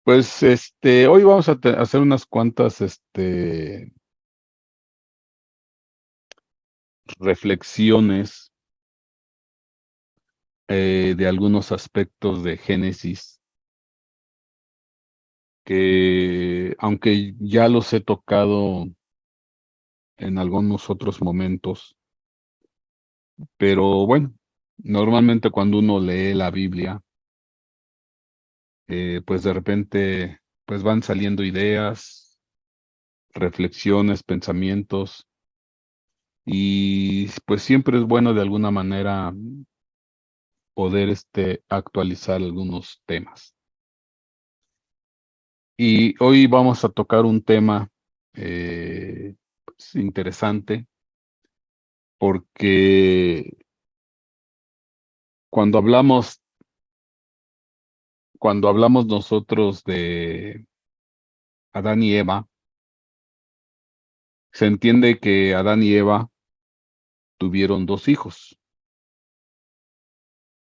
Pues, hoy vamos a hacer unas cuantas, reflexiones, de algunos aspectos de Génesis que, aunque ya los he tocado en algunos otros momentos, pero bueno, normalmente cuando uno lee la Biblia, pues de repente, pues van saliendo ideas, reflexiones, pensamientos, y pues siempre es bueno de alguna manera poder, actualizar algunos temas. Y hoy vamos a tocar un tema, pues, interesante, porque cuando hablamos cuando hablamos nosotros de Adán y Eva, se entiende que Adán y Eva tuvieron 2 hijos,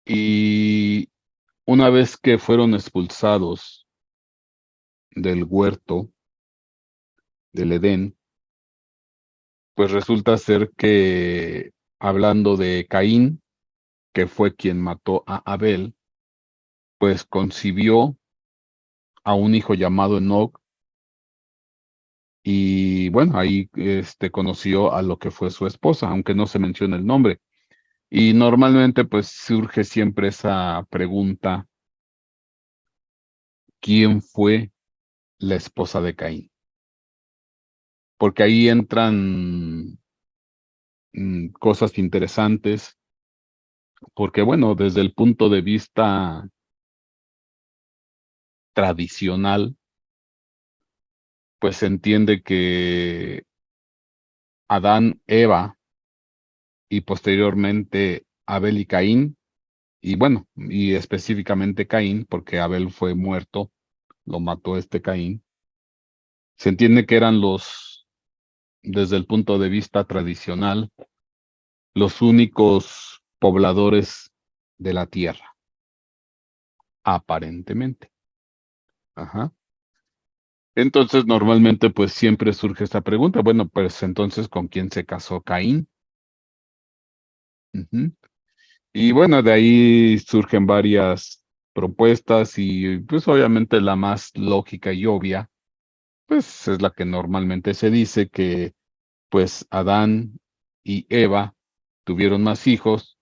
y una vez que fueron expulsados del huerto del Edén, pues resulta ser que, hablando de Caín, que fue quien mató a Abel, pues concibió a un hijo llamado Enoc, y bueno, ahí, conoció a lo que fue su esposa, aunque no se menciona el nombre. Y normalmente, pues, surge siempre esa pregunta: ¿quién fue la esposa de Caín? Porque ahí entran, cosas interesantes, porque bueno, desde el punto de vista tradicional, pues se entiende que Adán, Eva y posteriormente Abel y Caín, y bueno, y específicamente Caín, porque Abel fue muerto, lo mató Caín. Se entiende que eran desde el punto de vista tradicional, los únicos pobladores de la tierra, aparentemente. Ajá. Entonces, normalmente, pues siempre surge esta pregunta: bueno, pues entonces, ¿con quién se casó Caín? Ujú. Y bueno, de ahí surgen varias propuestas, y pues obviamente la más lógica y obvia, pues es la que normalmente se dice, que pues Adán y Eva tuvieron más hijos,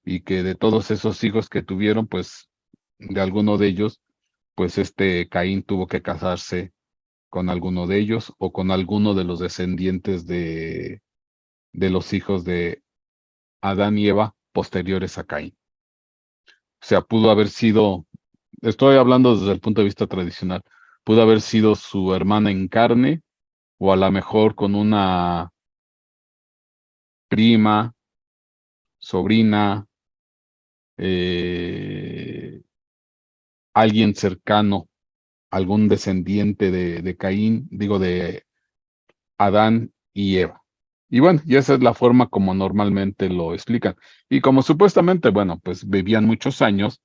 y que de todos esos hijos que tuvieron, pues de alguno de ellos, pues Caín tuvo que casarse con alguno de ellos, o con alguno de los descendientes de los hijos de Adán y Eva posteriores a Caín. O sea, pudo haber sido, estoy hablando desde el punto de vista tradicional, pudo haber sido su hermana en carne, o a lo mejor con una prima, sobrina, eh, alguien cercano, algún descendiente de Caín, digo, de Adán y Eva. Y bueno, y esa es la forma como normalmente lo explican. Y como supuestamente, bueno, pues vivían muchos años,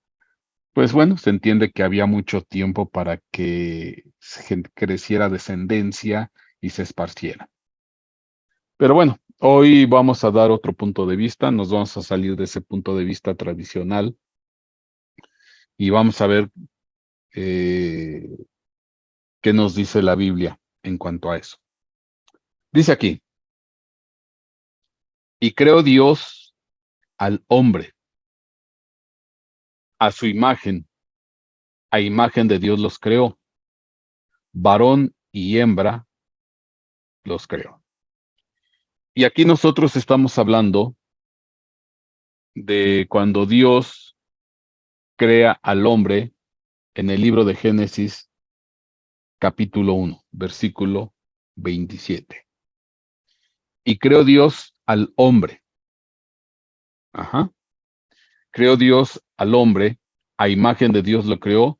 pues bueno, se entiende que había mucho tiempo para que creciera descendencia y se esparciera. Pero bueno, hoy vamos a dar otro punto de vista, nos vamos a salir de ese punto de vista tradicional, y vamos a ver, eh, qué nos dice la Biblia en cuanto a eso. Dice aquí: y creó Dios al hombre a su imagen, a imagen de Dios los creó, varón y hembra los creó. Y aquí nosotros estamos hablando de cuando Dios crea al hombre en el libro de Génesis, capítulo 1, versículo 27. Y creó Dios al hombre. Ajá. Creó Dios al hombre, a imagen de Dios lo creó,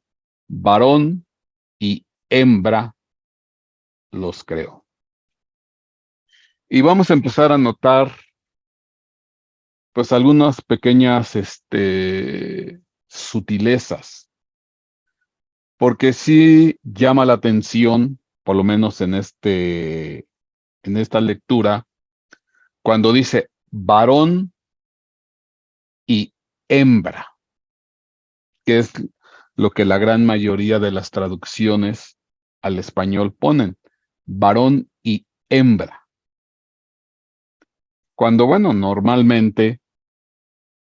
varón y hembra los creó. Y vamos a empezar a notar, pues, algunas pequeñas, sutilezas, porque sí llama la atención, por lo menos en esta lectura, cuando dice varón y hembra, que es lo que la gran mayoría de las traducciones al español ponen, varón y hembra. Cuando, bueno, normalmente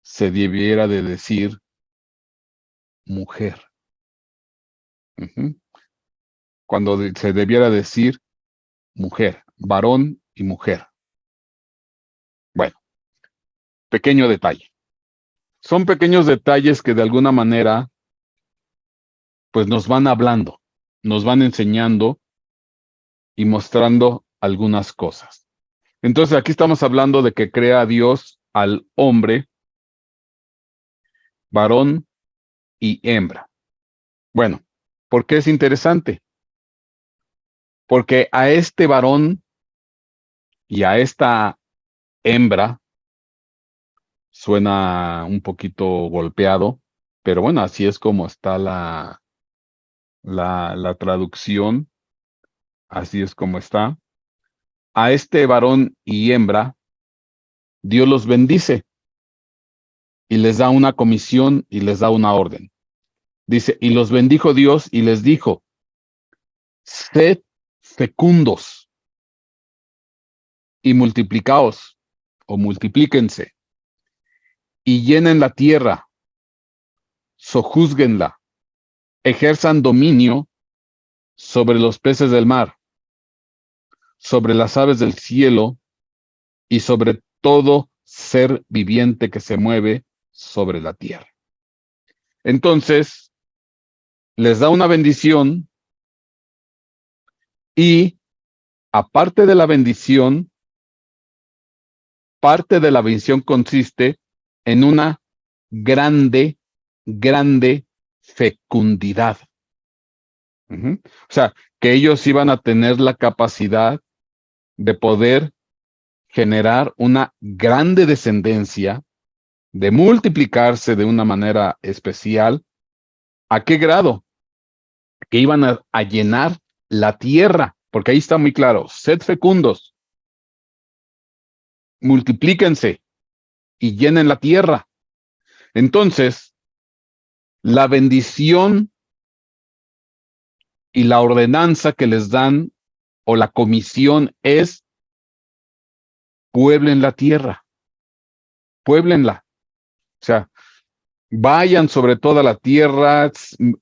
se debiera de decir mujer. Ujú. Cuando se debiera decir mujer, varón y mujer. Bueno, pequeño detalle. Son pequeños detalles que de alguna manera, pues nos van hablando, nos van enseñando y mostrando algunas cosas. Entonces aquí estamos hablando de que crea a Dios al hombre, varón y hembra. Bueno, ¿por qué es interesante? Porque a este varón y a esta hembra suena un poquito golpeado, pero bueno, así es como está la traducción, así es como está. A este varón y hembra, Dios los bendice y les da una comisión y les da una orden. Dice, y los bendijo Dios y les dijo, sed fecundos y multiplicaos o multiplíquense y llenen la tierra, sojúzguenla, ejerzan dominio sobre los peces del mar, sobre las aves del cielo y sobre todo ser viviente que se mueve sobre la tierra. Entonces, les da una bendición y aparte de la bendición, parte de la bendición consiste en una grande, grande fecundidad. O sea, que ellos iban a tener la capacidad de poder generar una grande descendencia, de multiplicarse de una manera especial. ¿A qué grado? Que iban a llenar la tierra, porque ahí está muy claro, sed fecundos, multiplíquense y llenen la tierra. Entonces, la bendición y la ordenanza que les dan o la comisión es pueblen la tierra, pueblenla. O sea, vayan sobre toda la tierra,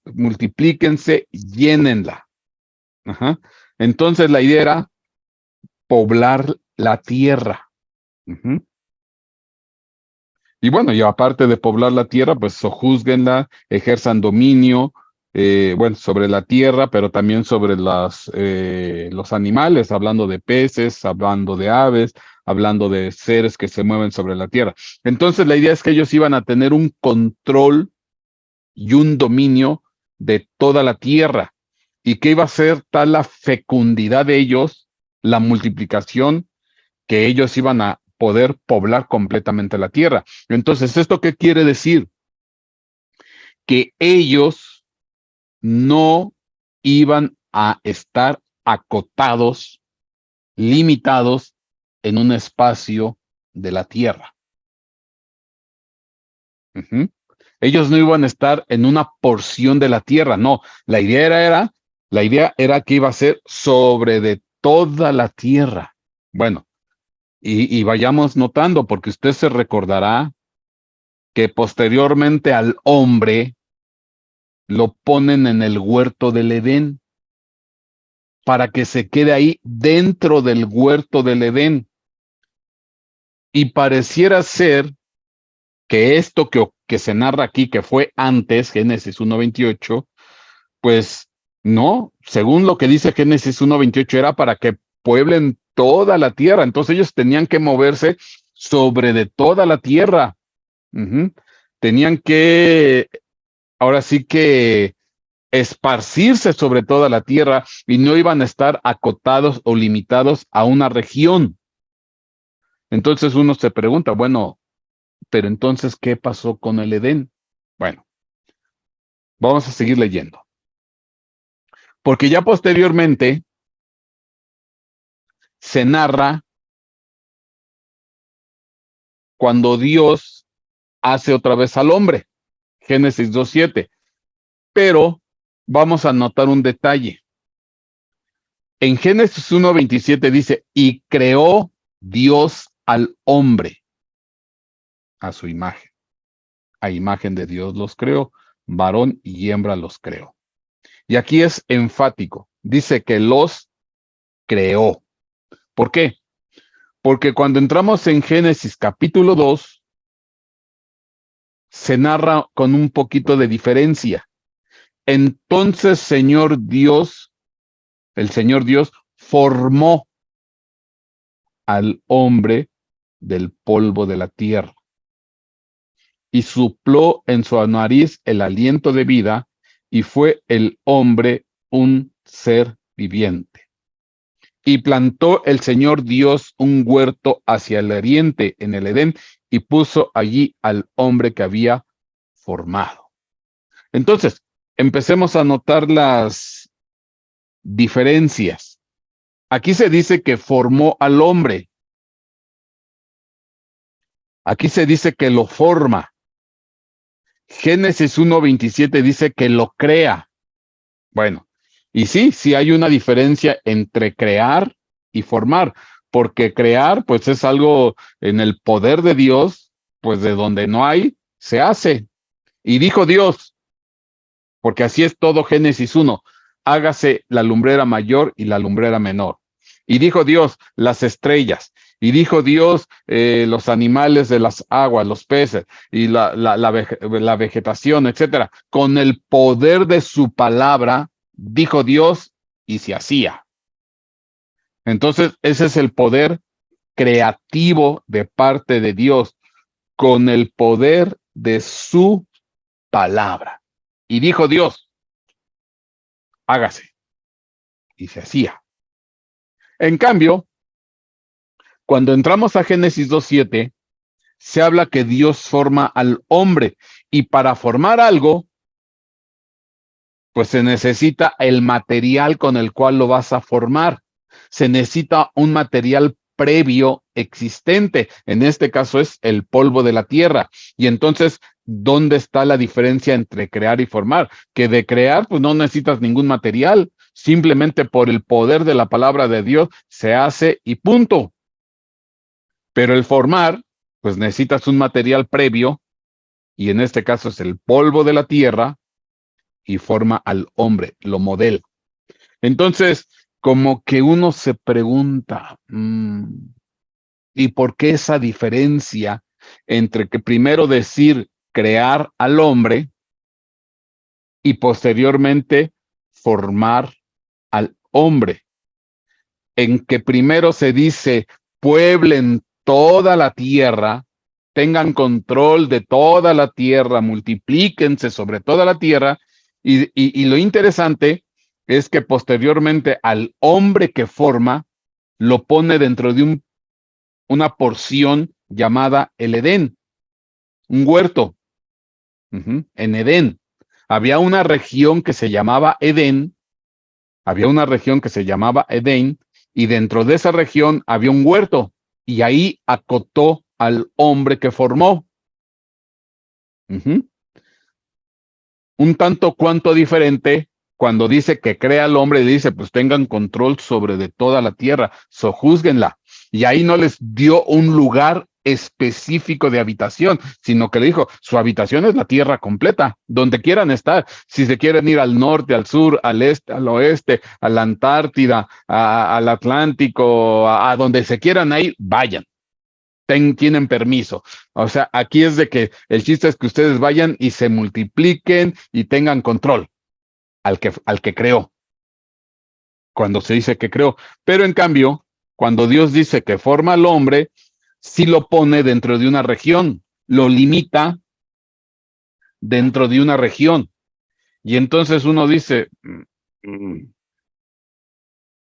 multiplíquense, llénenla. Ajá. Entonces la idea era poblar la tierra. Ujú. Y bueno, y aparte de poblar la tierra, pues sojúzguenla, ejerzan dominio, bueno, sobre la tierra, pero también sobre los animales, hablando de peces, hablando de aves, hablando de seres que se mueven sobre la tierra. Entonces la idea es que ellos iban a tener un control y un dominio de toda la tierra, y que iba a ser tal la fecundidad de ellos, la multiplicación, que ellos iban a poder poblar completamente la tierra. Entonces, ¿esto qué quiere decir? Que ellos no iban a estar acotados, limitados en un espacio de la tierra. Ujú. Ellos no iban a estar en una porción de la tierra, no. La idea era que iba a ser sobre de toda la tierra. Bueno, y vayamos notando, porque usted se recordará que posteriormente al hombre lo ponen en el huerto del Edén para que se quede ahí dentro del huerto del Edén. Y pareciera ser que esto que se narra aquí, que fue antes, Génesis 1:28, pues no, según lo que dice Génesis 1:28, era para que pueblen toda la tierra. Entonces ellos tenían que moverse sobre de toda la tierra. Ujú. Tenían que, ahora sí que esparcirse sobre toda la tierra y no iban a estar acotados o limitados a una región. Entonces uno se pregunta, bueno, pero entonces, ¿qué pasó con el Edén? Bueno, vamos a seguir leyendo. Porque ya posteriormente se narra cuando Dios hace otra vez al hombre, Génesis 2:7. Pero vamos a notar un detalle. En Génesis 1:27 dice, y creó Dios al hombre a su imagen. A imagen de Dios los creó, varón y hembra los creó. Y aquí es enfático, dice que los creó. ¿Por qué? Porque cuando entramos en Génesis capítulo 2, se narra con un poquito de diferencia. Entonces, el Señor Dios formó al hombre del polvo de la tierra y sopló en su nariz el aliento de vida, y fue el hombre un ser viviente. Y plantó el Señor Dios un huerto hacia el oriente en el Edén, y puso allí al hombre que había formado. Entonces, empecemos a notar las diferencias. Aquí se dice que formó al hombre. Aquí se dice que lo forma. Génesis 1:27 dice que lo crea. Bueno, y sí hay una diferencia entre crear y formar, porque crear, pues es algo en el poder de Dios, pues de donde no hay, se hace. Y dijo Dios, porque así es todo Génesis 1, hágase la lumbrera mayor y la lumbrera menor. Y dijo Dios, las estrellas. Y dijo Dios, los animales de las aguas, los peces y la vegetación, etcétera. Con el poder de su palabra, dijo Dios, y se hacía. Entonces, ese es el poder creativo de parte de Dios, con el poder de su palabra. Y dijo Dios, hágase, y se hacía. En cambio, cuando entramos a Génesis 2:7, se habla que Dios forma al hombre, y para formar algo, pues se necesita el material con el cual lo vas a formar. Se necesita un material previo existente. En este caso es el polvo de la tierra. Y entonces, ¿dónde está la diferencia entre crear y formar? Que de crear, pues no necesitas ningún material. Simplemente por el poder de la palabra de Dios se hace y punto. Pero el formar, pues necesitas un material previo, y en este caso es el polvo de la tierra, y forma al hombre, lo modela. Entonces, como que uno se pregunta, ¿y por qué esa diferencia entre que primero decir crear al hombre y posteriormente formar al hombre? En que primero se dice pueblen toda la tierra, tengan control de toda la tierra, multiplíquense sobre toda la tierra, y lo interesante es que posteriormente al hombre que forma lo pone dentro de una porción llamada el Edén, un huerto. En Edén había una región que se llamaba Edén, había una región que se llamaba Edén, y dentro de esa región había un huerto, y ahí acotó al hombre que formó. Ujú. Un tanto cuanto diferente cuando dice que crea al hombre, y dice, pues tengan control sobre de toda la tierra, sojúzguenla. Y ahí no les dio un lugar específico de habitación, sino que le dijo, su habitación es la tierra completa, donde quieran estar. Si se quieren ir al norte, al sur, al este, al oeste, a la Antártida, al Atlántico, a donde se quieran ir, vayan. Tienen permiso. O sea, aquí es de que el chiste es que ustedes vayan y se multipliquen y tengan control al que creó, cuando se dice que creó. Pero en cambio, cuando Dios dice que forma al hombre, sí lo pone dentro de una región, lo limita dentro de una región. Y entonces uno dice,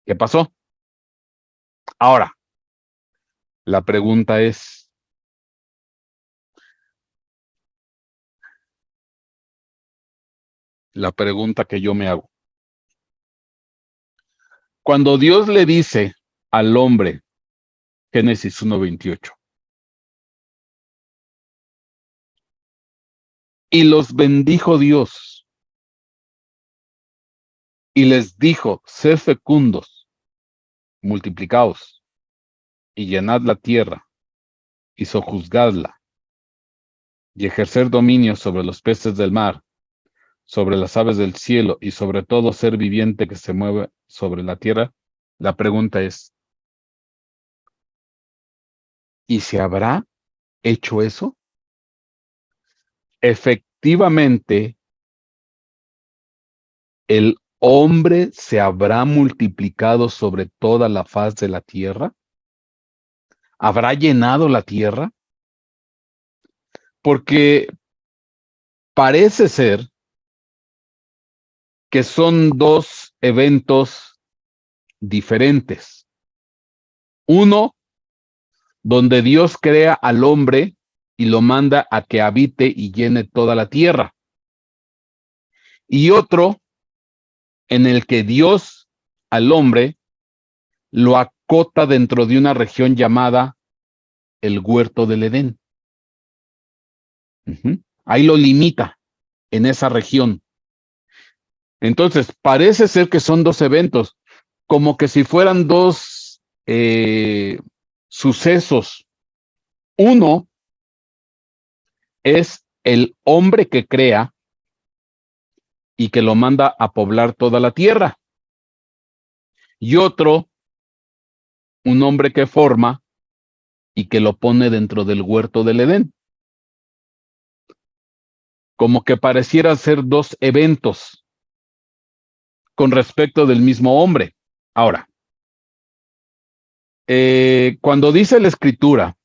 ¿qué pasó? Ahora, la pregunta es, la pregunta que yo me hago, Cuando Dios le dice al hombre, Génesis 1:28, y los bendijo Dios, y les dijo, sed fecundos, multiplicaos, y llenad la tierra, y sojuzgadla, y ejercer dominio sobre los peces del mar, sobre las aves del cielo, y sobre todo ser viviente que se mueve sobre la tierra. La pregunta es, ¿y se habrá hecho eso? Efectivamente, ¿el hombre se habrá multiplicado sobre toda la faz de la tierra? ¿Habrá llenado la tierra? Porque parece ser que son dos eventos diferentes. Uno, donde Dios crea al hombre y lo manda a que habite y llene toda la tierra. Y otro, en el que Dios al hombre lo acota dentro de una región llamada el huerto del Edén. Ahí lo limita en esa región. Entonces, parece ser que son dos eventos, como que si fueran dos sucesos. Uno es el hombre que crea y que lo manda a poblar toda la tierra. Y otro, un hombre que forma y que lo pone dentro del huerto del Edén. Como que pareciera ser dos eventos con respecto del mismo hombre. Ahora, cuando dice la escritura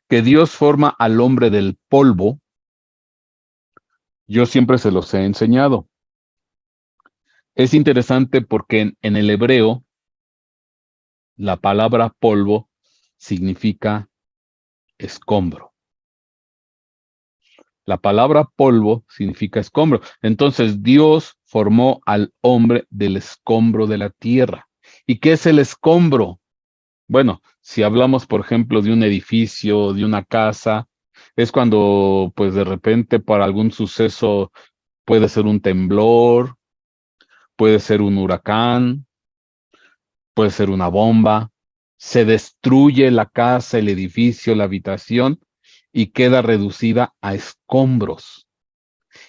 que Dios forma al hombre del polvo, yo siempre se los he enseñado. Es interesante porque en el hebreo la palabra polvo significa escombro. La palabra polvo significa escombro. Entonces Dios formó al hombre del escombro de la tierra. ¿Y qué es el escombro? Bueno, si hablamos, por ejemplo, de un edificio, de una casa, es cuando, pues de repente, para algún suceso, puede ser un temblor, puede ser un huracán, puede ser una bomba, se destruye la casa, el edificio, la habitación y queda reducida a escombros.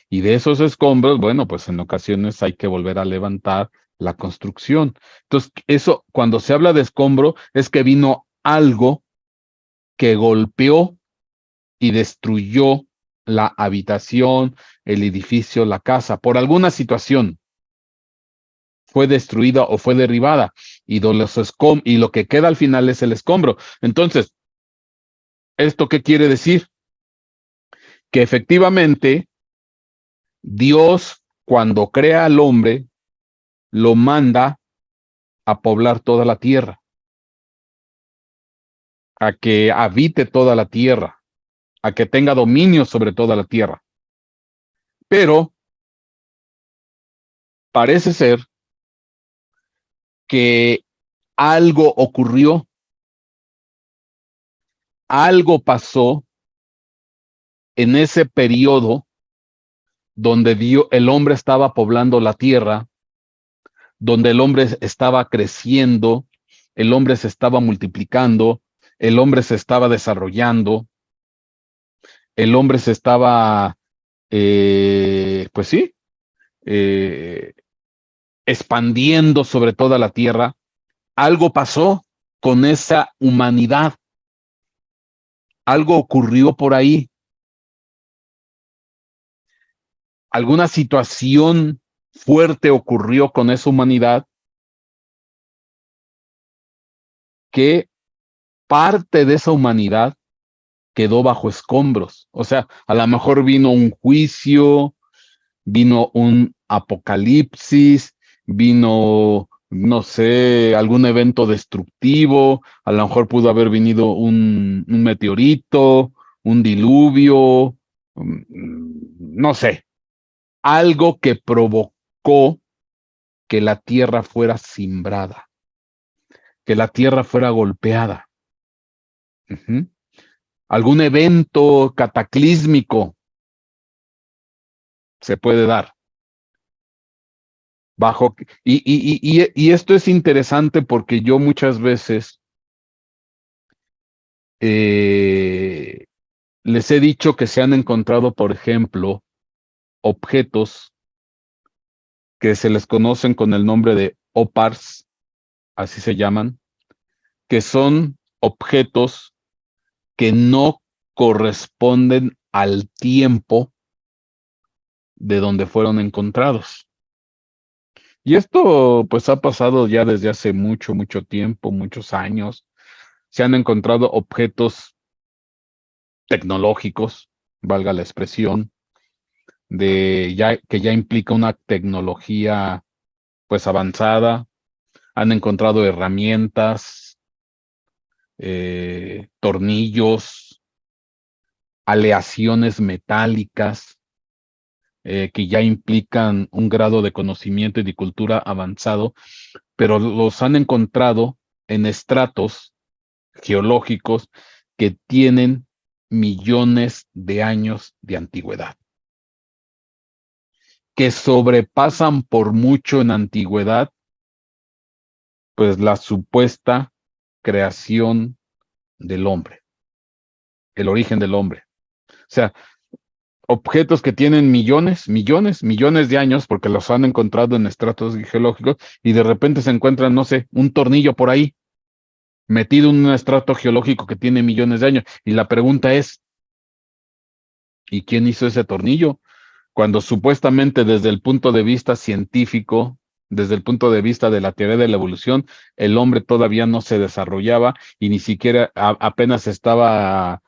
Y de esos escombros, bueno, pues en ocasiones hay que volver a levantar la construcción. Entonces, eso, cuando se habla de escombro, es que vino algo que golpeó y destruyó la habitación, el edificio, la casa, por alguna situación. Fue destruida o fue derribada y lo que queda al final es el escombro. Entonces, ¿esto qué quiere decir? Que efectivamente Dios, cuando crea al hombre, lo manda a poblar toda la tierra, a que habite toda la tierra, a que tenga dominio sobre toda la tierra. Pero parece ser que algo ocurrió, algo pasó en ese periodo donde el hombre estaba poblando la tierra, donde el hombre estaba creciendo, el hombre se estaba multiplicando, el hombre se estaba desarrollando, el hombre se estaba, pues sí, eh, expandiendo sobre toda la tierra. Algo pasó con esa humanidad, algo ocurrió por ahí, alguna situación fuerte ocurrió con esa humanidad que parte de esa humanidad quedó bajo escombros. O sea, a lo mejor vino un juicio, vino un apocalipsis, vino, no sé, algún evento destructivo, a lo mejor pudo haber venido un meteorito, un diluvio, no sé, algo que provocó que la tierra fuera simbrada, que la tierra fuera golpeada. Ujú. Algún evento cataclísmico se puede dar. Y esto es interesante porque yo muchas veces eh, les he dicho que se han encontrado, por ejemplo, objetos que se les conocen con el nombre de OPARS, así se llaman, que son objetos que no corresponden al tiempo de donde fueron encontrados. Y esto pues ha pasado ya desde hace mucho, mucho tiempo, muchos años. Se han encontrado objetos tecnológicos, valga la expresión, que ya implica una tecnología pues avanzada. Han encontrado herramientas, tornillos, aleaciones metálicas, que ya implican un grado de conocimiento y de cultura avanzado, pero los han encontrado en estratos geológicos que tienen millones de años de antigüedad, que sobrepasan por mucho en antigüedad, pues la supuesta creación del hombre, el origen del hombre. O sea, objetos que tienen millones, millones, millones de años, porque los han encontrado en estratos geológicos, y de repente se encuentran, no sé, un tornillo por ahí, metido en un estrato geológico que tiene millones de años. Y la pregunta es, ¿y quién hizo ese tornillo? Cuando supuestamente desde el punto de vista científico, desde el punto de vista de la teoría de la evolución, el hombre todavía no se desarrollaba y ni siquiera apenas estaba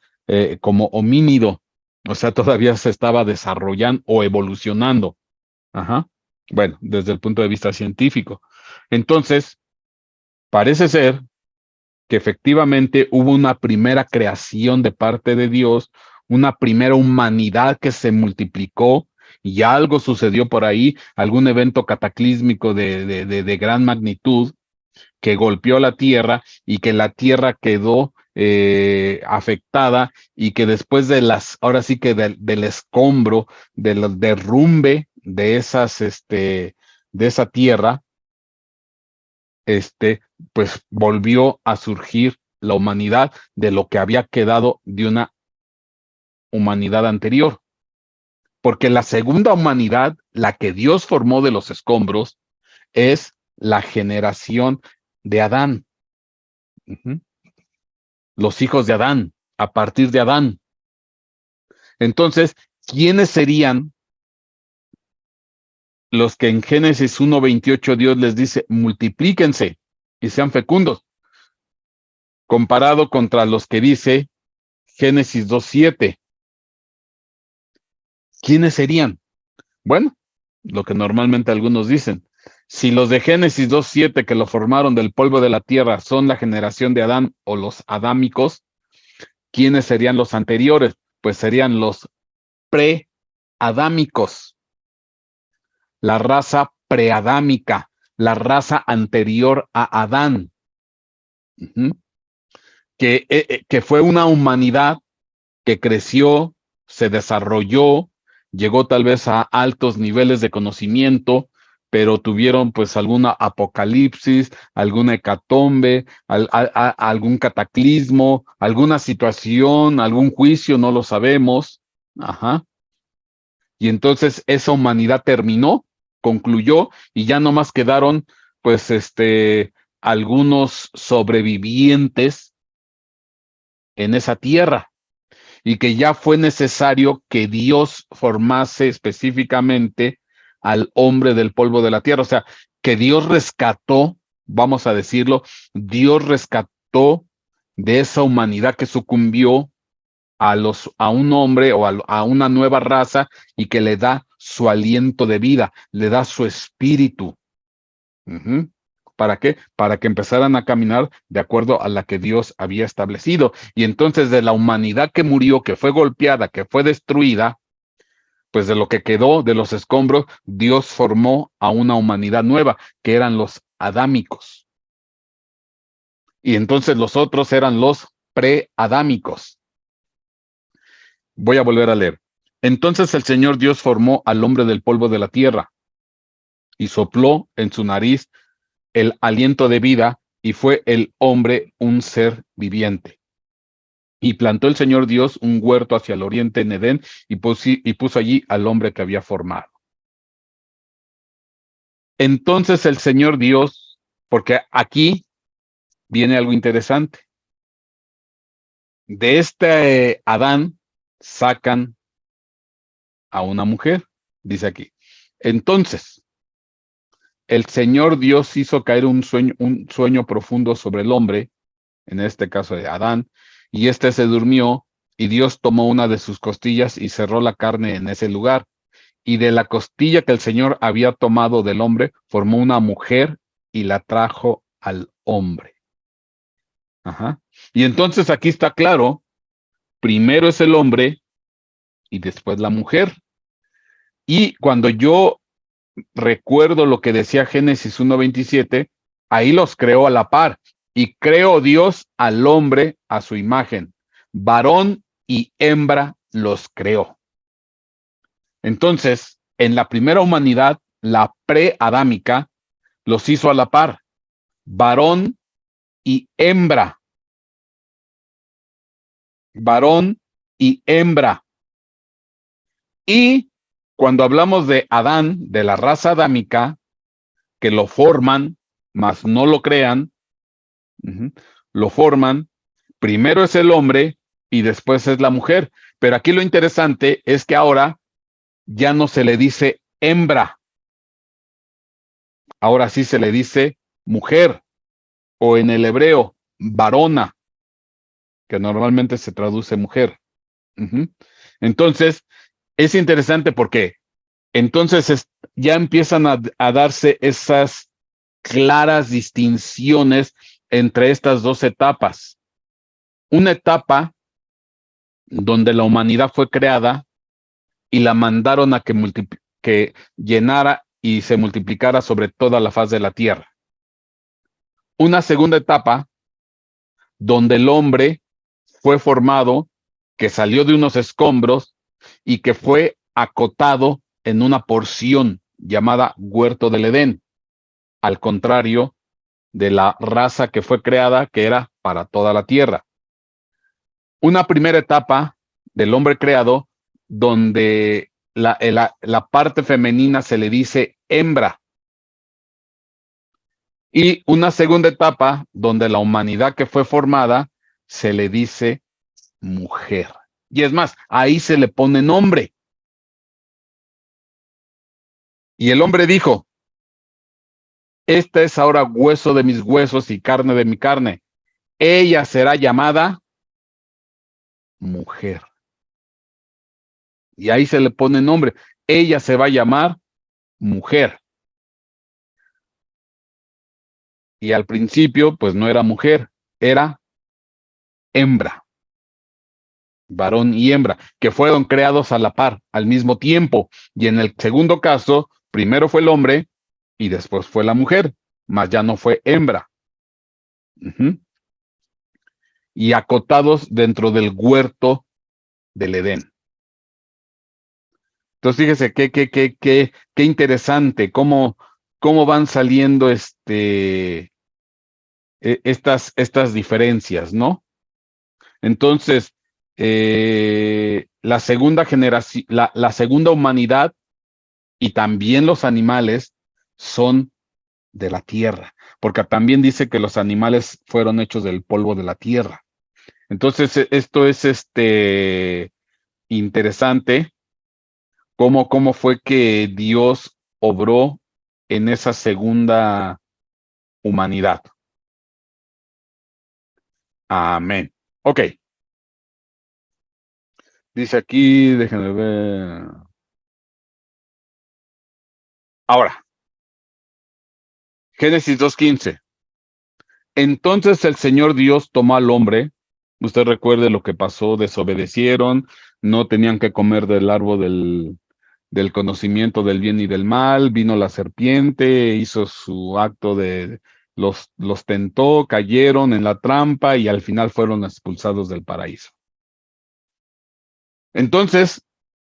como homínido, o sea, todavía se estaba desarrollando o evolucionando. Ajá. Bueno, desde el punto de vista científico. Entonces, parece ser que efectivamente hubo una primera creación de parte de Dios, una primera humanidad que se multiplicó y algo sucedió por ahí, algún evento cataclísmico de gran magnitud que golpeó la tierra y que la tierra quedó afectada y que después ahora sí que del escombro, del derrumbe de de esa tierra, pues volvió a surgir la humanidad de lo que había quedado de una humanidad anterior. Porque la segunda humanidad, la que Dios formó de los escombros, es la generación de Adán. Ujú. Los hijos de Adán, a partir de Adán. Entonces, ¿quiénes serían los que en Génesis 1:28 Dios les dice, multiplíquense y sean fecundos? Comparado contra los que dice Génesis 2:7. ¿Quiénes serían? Bueno, lo que normalmente algunos dicen. Si los de Génesis 2:7 que lo formaron del polvo de la tierra son la generación de Adán o los adámicos, ¿quiénes serían los anteriores? Pues serían los preadámicos, la raza preadámica, la raza anterior a Adán, que fue una humanidad que creció, se desarrolló, llegó tal vez a altos niveles de conocimiento, pero tuvieron pues alguna apocalipsis, alguna hecatombe, algún cataclismo, alguna situación, algún juicio, no lo sabemos. Ajá. Y entonces esa humanidad terminó, concluyó, y ya nomás quedaron pues algunos sobrevivientes en esa tierra y que ya fue necesario que Dios formase específicamente al hombre del polvo de la tierra. O sea, que Dios rescató, vamos a decirlo, Dios rescató de esa humanidad que sucumbió a un hombre o a una nueva raza y que le da su aliento de vida, le da su espíritu. Ujú. ¿Para qué? Para que empezaran a caminar de acuerdo a la que Dios había establecido. Y entonces de la humanidad que murió, que fue golpeada, que fue destruida, pues de lo que quedó de los escombros, Dios formó a una humanidad nueva, que eran los adámicos. Y entonces los otros eran los preadámicos. Voy a volver a leer. Entonces el Señor Dios formó al hombre del polvo de la tierra y sopló en su nariz el aliento de vida, y fue el hombre un ser viviente. Y plantó el Señor Dios un huerto hacia el oriente en Edén, y puso allí al hombre que había formado. Entonces el Señor Dios, porque aquí viene algo interesante, de este Adán sacan a una mujer, dice aquí. Entonces, el Señor Dios hizo caer un sueño profundo sobre el hombre, en este caso de Adán, y éste se durmió, y Dios tomó una de sus costillas y cerró la carne en ese lugar. Y de la costilla que el Señor había tomado del hombre, formó una mujer y la trajo al hombre. Ajá. Y entonces aquí está claro, primero es el hombre y después la mujer. Y cuando yo recuerdo lo que decía Génesis 1:27, ahí los creó a la par. Y creó Dios al hombre a su imagen. Varón y hembra los creó. Entonces, en la primera humanidad, la preadámica, los hizo a la par. Varón y hembra. Varón y hembra. Y cuando hablamos de Adán, de la raza adámica, que lo forman, mas no lo crean, lo forman, primero es el hombre y después es la mujer. Pero aquí lo interesante es que ahora ya no se le dice hembra, ahora sí se le dice mujer, o en el hebreo, varona, que normalmente se traduce mujer. Entonces, es interesante porque entonces ya empiezan a darse esas claras distinciones entre estas dos etapas. Una etapa donde la humanidad fue creada y la mandaron a que llenara y se multiplicara sobre toda la faz de la tierra. Una segunda etapa donde el hombre fue formado, que salió de unos escombros y que fue acotado en una porción llamada Huerto del Edén, al contrario de la raza que fue creada, que era para toda la tierra. Una primera etapa del hombre creado donde la parte femenina se le dice hembra, y una segunda etapa donde la humanidad que fue formada se le dice mujer. Y es más, ahí se le pone nombre. Y el hombre dijo, esta es ahora hueso de mis huesos y carne de mi carne. Ella será llamada mujer. Y ahí se le pone nombre. Ella se va a llamar mujer. Y al principio, pues no era mujer, era hembra. Varón y hembra, que fueron creados a la par, al mismo tiempo. Y en el segundo caso, primero fue el hombre y después fue la mujer, mas ya no fue hembra. Y acotados dentro del huerto del Edén. Entonces, fíjese qué interesante, cómo van saliendo estas diferencias, ¿no? Entonces, la segunda generación, la segunda humanidad y también los animales son de la tierra, porque también dice que los animales fueron hechos del polvo de la tierra. Entonces, esto es interesante, cómo fue que Dios obró en esa segunda humanidad. Amén. Ok. Dice aquí, déjenme ver. Ahora, Génesis 2:15. Entonces el Señor Dios tomó al hombre. Usted recuerde lo que pasó, desobedecieron, no tenían que comer del árbol del conocimiento del bien y del mal, vino la serpiente, hizo su acto de, los tentó, cayeron en la trampa y al final fueron expulsados del paraíso. Entonces,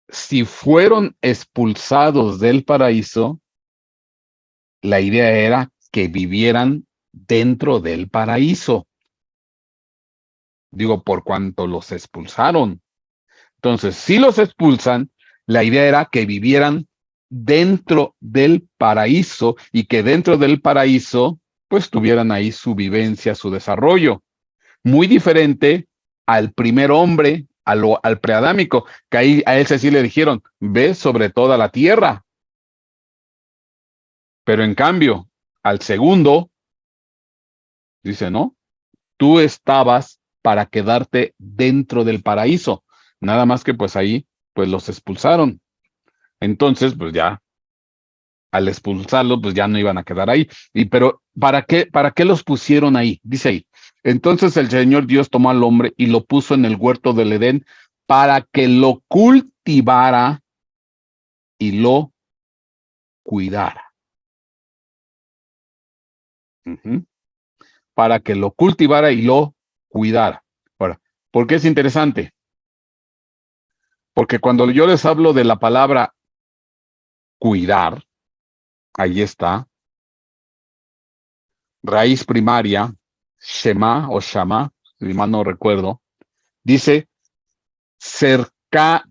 si fueron expulsados del paraíso, la idea era que vivieran dentro del paraíso. Digo, por cuanto los expulsaron. Entonces, si los expulsan, la idea era que vivieran dentro del paraíso y que dentro del paraíso, pues tuvieran ahí su vivencia, su desarrollo. Muy diferente al primer hombre, al preadámico, que ahí a él sí le dijeron, ve sobre toda la tierra. Pero en cambio, al segundo, dice, no, tú estabas para quedarte dentro del paraíso. Nada más que pues ahí, pues los expulsaron. Entonces, pues ya, al expulsarlos, pues ya no iban a quedar ahí. Pero, para qué los pusieron ahí? Dice ahí. Entonces el Señor Dios tomó al hombre y lo puso en el huerto del Edén para que lo cultivara y lo cuidara. Ujú. Para que lo cultivara y lo cuidara. Ahora, ¿por qué es interesante? Porque cuando yo les hablo de la palabra cuidar, ahí está, raíz primaria, Shema o Shama, si mal no recuerdo, dice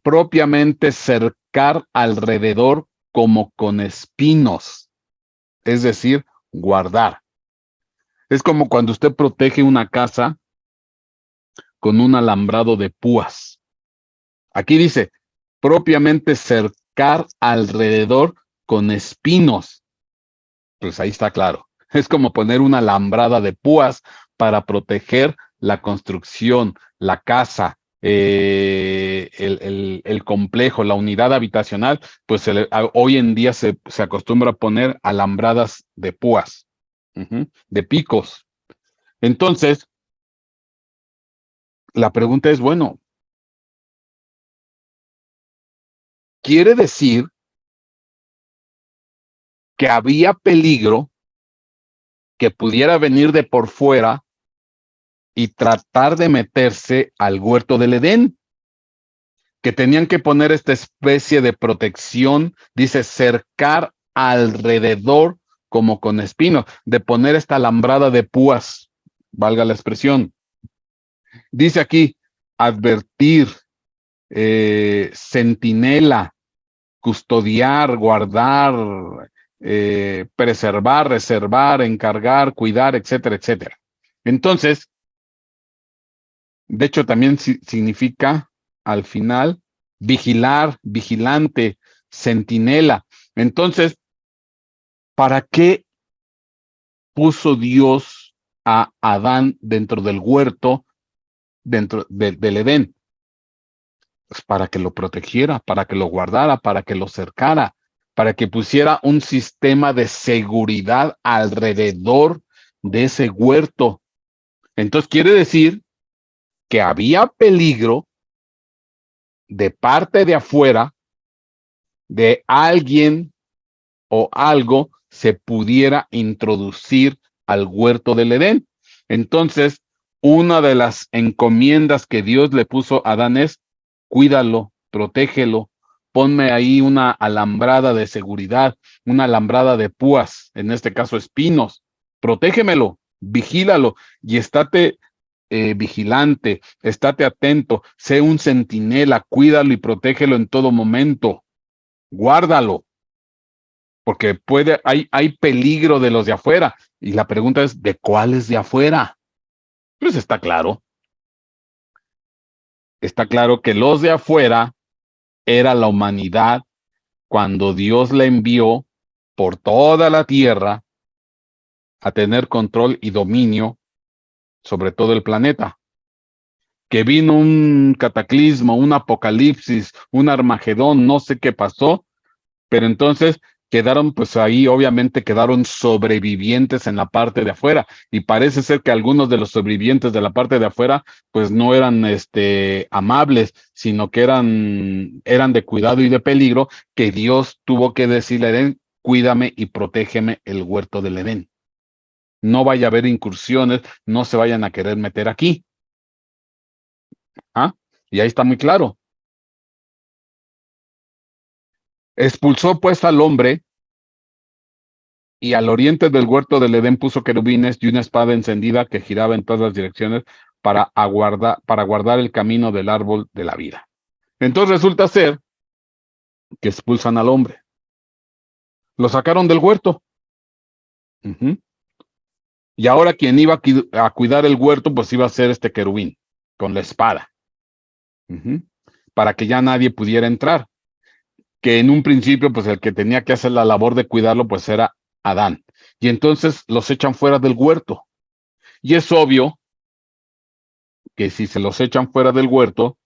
propiamente cercar alrededor como con espinos, es decir, guardar. Es como cuando usted protege una casa con un alambrado de púas. Aquí dice, propiamente cercar alrededor con espinos. Pues ahí está claro. Es como poner una alambrada de púas para proteger la construcción, la casa, el complejo, la unidad habitacional, pues hoy en día se acostumbra a poner alambradas de púas, de picos. Entonces, la pregunta es, bueno, ¿quiere decir que había peligro que pudiera venir de por fuera y tratar de meterse al huerto del Edén? Que tenían que poner esta especie de protección, dice, cercar alrededor como con espinos, de poner esta alambrada de púas, valga la expresión. Dice aquí, advertir, centinela, custodiar, guardar, preservar, reservar, encargar, cuidar, etcétera, etcétera. Entonces, de hecho, también significa al final vigilar, vigilante, centinela. Entonces, ¿para qué puso Dios a Adán dentro del huerto, dentro del Edén? Pues para que lo protegiera, para que lo guardara, para que lo cercara, para que pusiera un sistema de seguridad alrededor de ese huerto. Entonces, quiere decir que había peligro de parte de afuera de alguien o algo se pudiera introducir al huerto del Edén. Entonces, una de las encomiendas que Dios le puso a Adán es, cuídalo, protégelo, ponme ahí una alambrada de seguridad, una alambrada de púas, en este caso espinos, protégemelo, vigílalo y estate vigilante, estate atento, sé un centinela, cuídalo y protégelo en todo momento, guárdalo, porque hay peligro de los de afuera. Y la pregunta es, ¿de cuáles de afuera? Pues está claro que los de afuera era la humanidad cuando Dios la envió por toda la tierra a tener control y dominio sobre todo el planeta. Que vino un cataclismo, un apocalipsis, un Armagedón, no sé qué pasó, pero entonces quedaron, pues ahí obviamente quedaron sobrevivientes en la parte de afuera, y parece ser que algunos de los sobrevivientes de la parte de afuera, pues no eran amables, sino que eran de cuidado y de peligro, que Dios tuvo que decirle a Edén: cuídame y protégeme el huerto del Edén. No vaya a haber incursiones, no se vayan a querer meter aquí. ¿Ah? Y ahí está muy claro. Expulsó pues al hombre, y al oriente del huerto del Edén puso querubines y una espada encendida que giraba en todas las direcciones para guardar el camino del árbol de la vida. Entonces resulta ser que expulsan al hombre. Lo sacaron del huerto. Ujú. Y ahora quien iba a cuidar el huerto, pues iba a ser este querubín, con la espada. Ujú. Para que ya nadie pudiera entrar. Que en un principio, pues el que tenía que hacer la labor de cuidarlo, pues era Adán. Y entonces los echan fuera del huerto. Y es obvio que si se los echan fuera del huerto,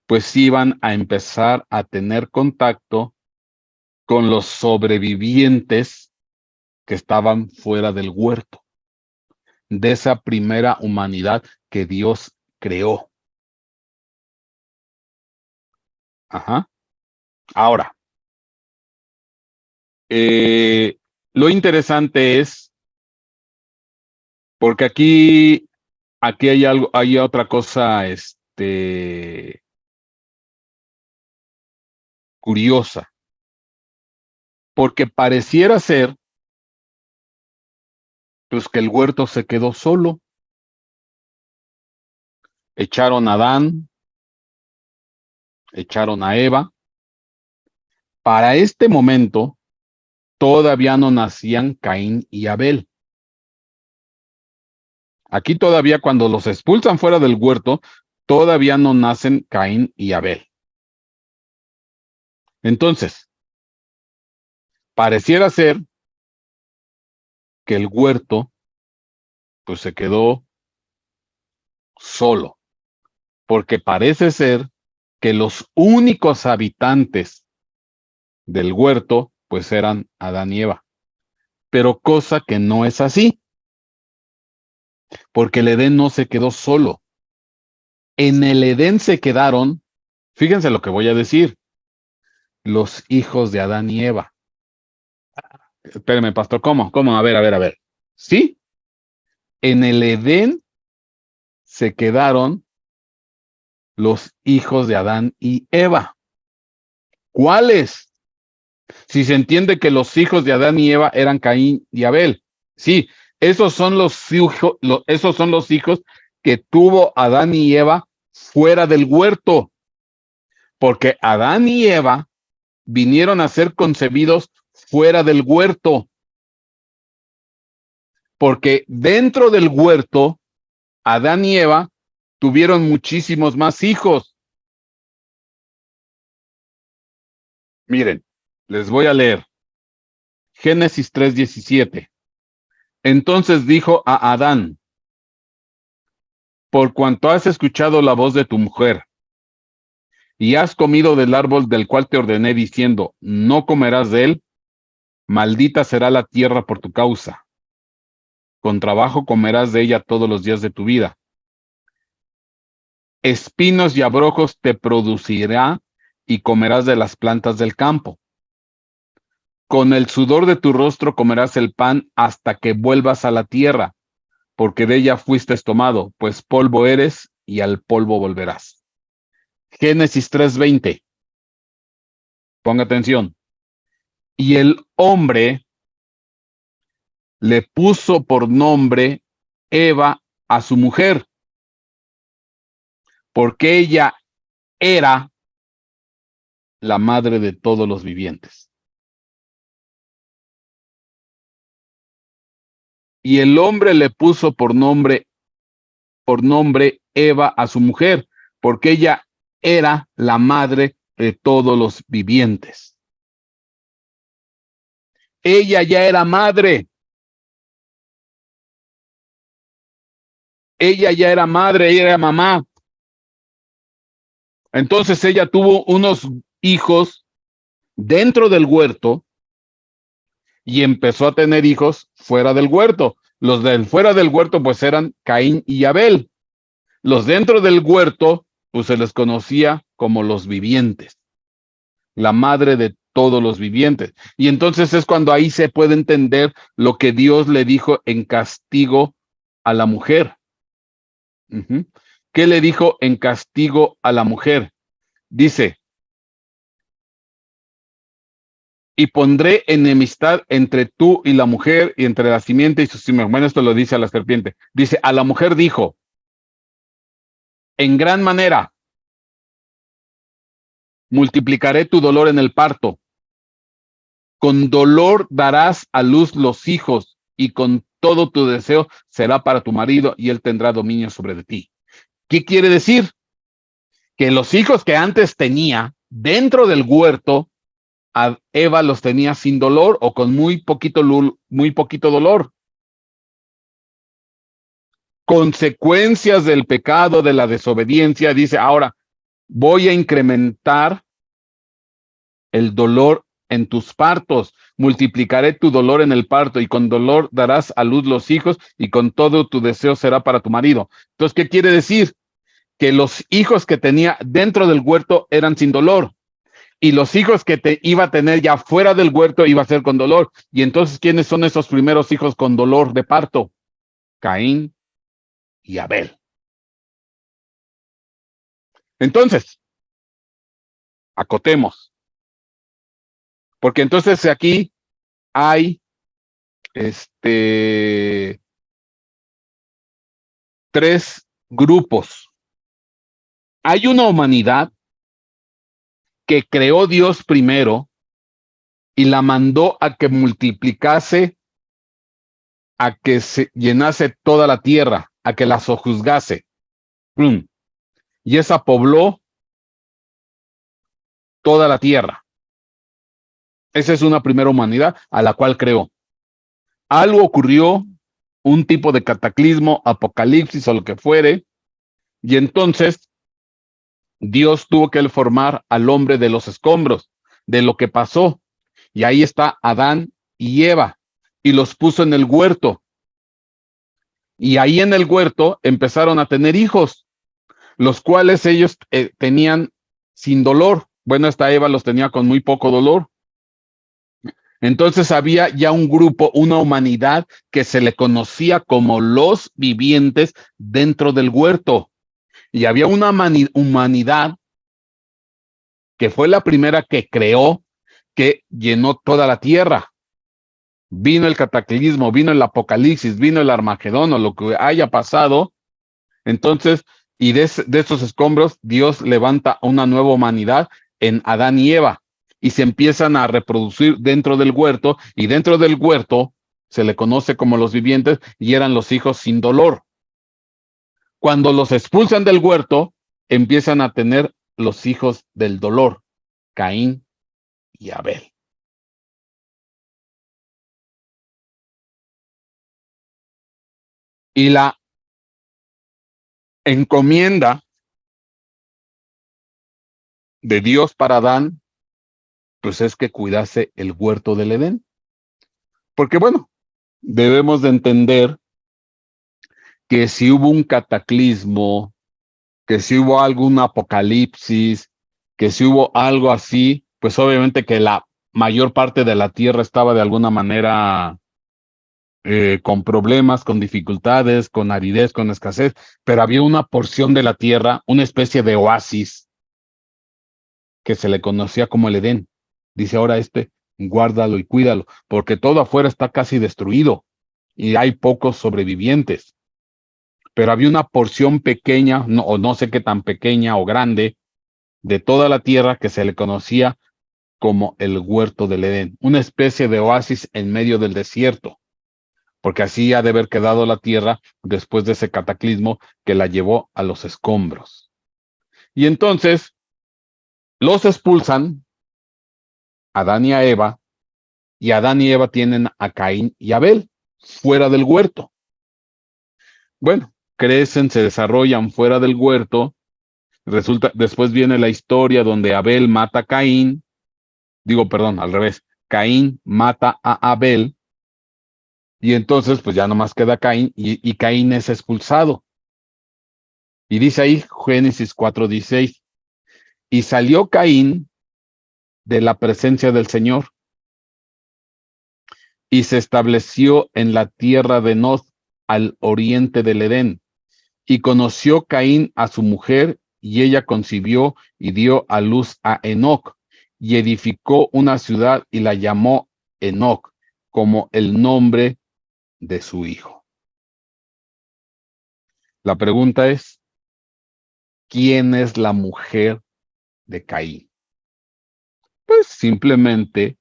pues iban a empezar a tener contacto con los sobrevivientes que estaban fuera del huerto, de esa primera humanidad que Dios creó. Ajá. Ahora, lo interesante es, porque aquí hay algo, hay otra cosa, curiosa, porque pareciera ser, pues, que el huerto se quedó solo. Echaron a Adán, echaron a Eva. Para este momento, todavía no nacían Caín y Abel. Aquí todavía, cuando los expulsan fuera del huerto, todavía no nacen Caín y Abel. Entonces, pareciera ser que el huerto, pues, se quedó solo, porque parece ser que los únicos habitantes del huerto, pues, eran Adán y Eva. Pero cosa que no es así, porque el Edén no se quedó solo. En el Edén se quedaron, fíjense lo que voy a decir, los hijos de Adán y Eva. Espérame, pastor, ¿cómo? ¿Cómo? A ver, a ver, a ver. Sí, en el Edén se quedaron los hijos de Adán y Eva. ¿Cuáles? Si se entiende que los hijos de Adán y Eva eran Caín y Abel. Sí, esos son los hijos que tuvo Adán y Eva fuera del huerto, porque Adán y Eva vinieron a ser concebidos fuera del huerto, porque dentro del huerto, Adán y Eva tuvieron muchísimos más hijos. Miren, les voy a leer Génesis 3:17. Entonces dijo a Adán: por cuanto has escuchado la voz de tu mujer y has comido del árbol del cual te ordené diciendo: no comerás de él, maldita será la tierra por tu causa. Con trabajo comerás de ella todos los días de tu vida. Espinos y abrojos te producirá y comerás de las plantas del campo. Con el sudor de tu rostro comerás el pan hasta que vuelvas a la tierra, porque de ella fuiste tomado, pues polvo eres y al polvo volverás. Génesis 3:20. Ponga atención. Y el hombre le puso por nombre Eva a su mujer, porque ella era la madre de todos los vivientes. Y el hombre le puso por nombre Eva a su mujer, porque ella era la madre de todos los vivientes. Ella ya era madre, ella era mamá. Entonces ella tuvo unos hijos dentro del huerto, y empezó a tener hijos fuera del huerto. Los del fuera del huerto pues eran Caín y Abel. Los dentro del huerto pues se les conocía como los vivientes, la madre de todos los vivientes. Y entonces es cuando ahí se puede entender lo que Dios le dijo en castigo a la mujer. ¿Qué le dijo en castigo a la mujer? Dice, y pondré enemistad entre tú y la mujer, y entre la simiente y su simiente. Bueno, esto lo dice a la serpiente. Dice, a la mujer dijo, en gran manera multiplicaré tu dolor en el parto. Con dolor darás a luz los hijos, y con todo tu deseo será para tu marido, y él tendrá dominio sobre de ti. ¿Qué quiere decir? Que los hijos que antes tenía dentro del huerto, a Eva los tenía sin dolor o con muy poquito dolor. Consecuencias del pecado, de la desobediencia, dice, ahora voy a incrementar el dolor en tus partos, multiplicaré tu dolor en el parto, y con dolor darás a luz los hijos, y con todo tu deseo será para tu marido. Entonces, ¿qué quiere decir? Que los hijos que tenía dentro del huerto eran sin dolor, y los hijos que te iba a tener ya fuera del huerto iba a ser con dolor. Y entonces, ¿quiénes son esos primeros hijos con dolor de parto? Caín y Abel. Entonces, acotemos, porque entonces aquí hay tres grupos. Hay una humanidad que creó Dios primero y la mandó a que multiplicase, a que se llenase toda la tierra, a que la sojuzgase. Y esa pobló toda la tierra. Esa es una primera humanidad a la cual creó. Algo ocurrió, un tipo de cataclismo, apocalipsis o lo que fuere, y entonces Dios tuvo que formar al hombre de los escombros, de lo que pasó. Y ahí está Adán y Eva, y los puso en el huerto. Y ahí en el huerto empezaron a tener hijos, los cuales ellos tenían sin dolor. Bueno, esta Eva los tenía con muy poco dolor. Entonces había ya un grupo, una humanidad que se le conocía como los vivientes dentro del huerto. Y había una humanidad que fue la primera que creó, que llenó toda la tierra. Vino el cataclismo, vino el apocalipsis, vino el Armagedón o lo que haya pasado. Entonces, y de estos escombros, Dios levanta una nueva humanidad en Adán y Eva, y se empiezan a reproducir dentro del huerto, y dentro del huerto se le conoce como los vivientes, y eran los hijos sin dolor. Cuando los expulsan del huerto, empiezan a tener los hijos del dolor, Caín y Abel. Y la encomienda de Dios para Adán, pues es que cuidase el huerto del Edén. Porque bueno, debemos de entender que si hubo un cataclismo, que si hubo algún apocalipsis, que si hubo algo así, pues obviamente que la mayor parte de la tierra estaba de alguna manera con problemas, con dificultades, con aridez, con escasez, pero había una porción de la tierra, una especie de oasis que se le conocía como el Edén. Dice ahora guárdalo y cuídalo, porque todo afuera está casi destruido y hay pocos sobrevivientes. Pero había una porción pequeña, no, o no sé qué tan pequeña o grande, de toda la tierra que se le conocía como el huerto del Edén, una especie de oasis en medio del desierto, porque así ha de haber quedado la tierra después de ese cataclismo que la llevó a los escombros. Y entonces los expulsan, Adán y a Eva, y Adán y Eva tienen a Caín y Abel fuera del huerto. Bueno, crecen, se desarrollan fuera del huerto. Resulta, después viene la historia donde Abel mata a Caín, digo, perdón, al revés. Caín mata a Abel y entonces pues ya nomás queda Caín y Caín es expulsado. Y dice ahí Génesis 4:16, y salió Caín de la presencia del Señor y se estableció en la tierra de Nod, al oriente del Edén. Y conoció Caín a su mujer, y ella concibió y dio a luz a Enoc, y edificó una ciudad y la llamó Enoc, como el nombre de su hijo. La pregunta es, ¿quién es la mujer de Caín? Pues simplemente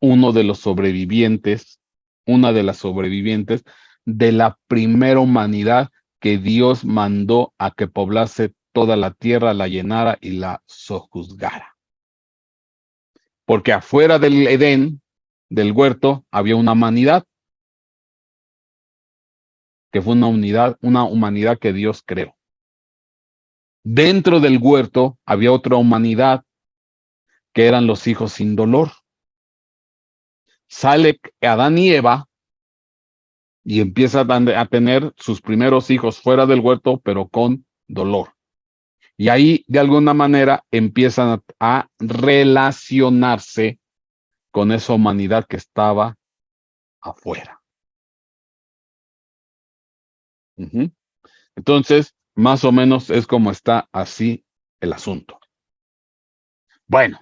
uno de los sobrevivientes, una de las sobrevivientes de la primera humanidad que Dios mandó a que poblase toda la tierra, la llenara y la sojuzgara. Porque afuera del Edén, del huerto, había una humanidad, que fue una humanidad que Dios creó. Dentro del huerto había otra humanidad, que eran los hijos sin dolor. Sale Adán y Eva y empieza a tener sus primeros hijos fuera del huerto, pero con dolor. Y ahí, de alguna manera, empiezan a relacionarse con esa humanidad que estaba afuera. Ujú. Entonces, más o menos es como está así el asunto. Bueno,